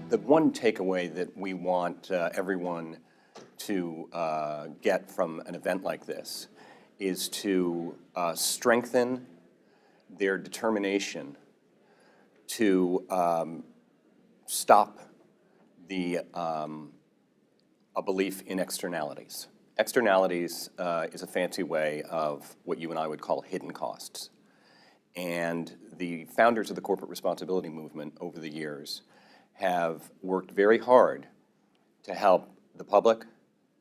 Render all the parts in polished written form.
The one takeaway that we want everyone to get from an event like this is to strengthen their determination to stop a belief in externalities. Externalities is a fancy way of what you and I would call hidden costs. And the founders of the corporate responsibility movement over the years have worked very hard to help the public,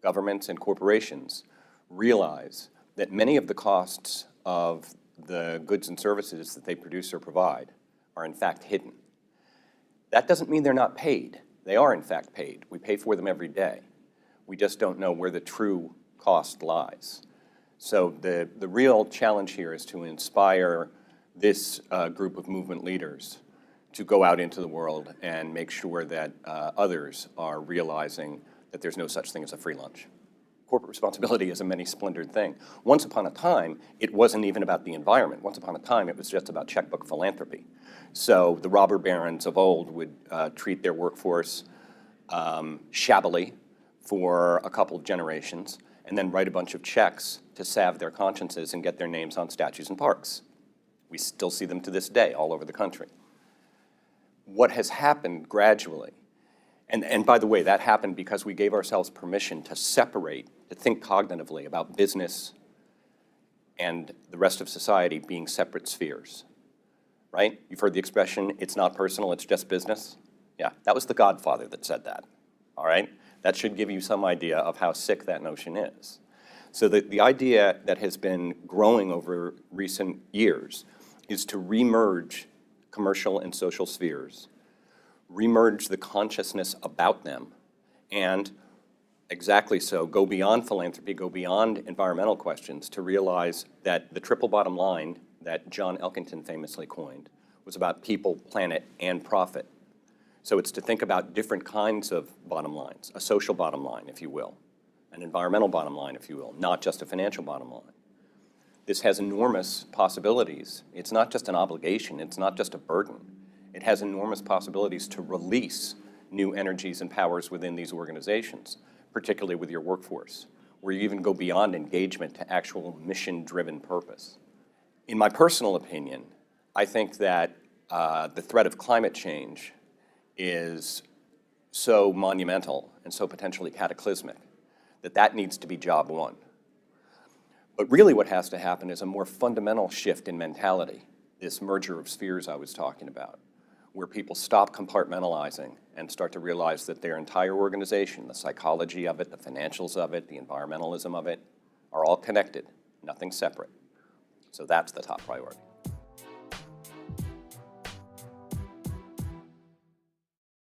governments, and corporations realize that many of the costs of the goods and services that they produce or provide are in fact hidden. That doesn't mean they're not paid. They are in fact paid. We pay for them every day. We just don't know where the true cost lies. So the real challenge here is to inspire this group of movement leaders to go out into the world and make sure that others are realizing that there's no such thing as a free lunch. Corporate responsibility is a many-splendored thing. Once upon a time, it wasn't even about the environment. Once upon a time, it was just about checkbook philanthropy. So the robber barons of old would treat their workforce shabbily for a couple of generations and then write a bunch of checks to salve their consciences and get their names on statues and parks. We still see them to this day all over the country. What has happened gradually, and by the way, that happened because we gave ourselves permission to separate, to think cognitively about business and the rest of society being separate spheres, right? You've heard the expression, it's not personal, it's just business. Yeah, that was the Godfather that said that, all right? That should give you some idea of how sick that notion is. So the idea that has been growing over recent years is to remerge commercial and social spheres, remerge the consciousness about them, and exactly so, go beyond philanthropy, go beyond environmental questions to realize that the triple bottom line that John Elkington famously coined was about people, planet, and profit. So it's to think about different kinds of bottom lines, a social bottom line, if you will, an environmental bottom line, if you will, not just a financial bottom line. This has enormous possibilities. It's not just an obligation, it's not just a burden. It has enormous possibilities to release new energies and powers within these organizations, particularly with your workforce, where you even go beyond engagement to actual mission-driven purpose. In my personal opinion, I think that the threat of climate change is so monumental and so potentially cataclysmic that that needs to be job one. But really what has to happen is a more fundamental shift in mentality, this merger of spheres I was talking about, where people stop compartmentalizing and start to realize that their entire organization, the psychology of it, the financials of it, the environmentalism of it, are all connected, nothing separate. So that's the top priority.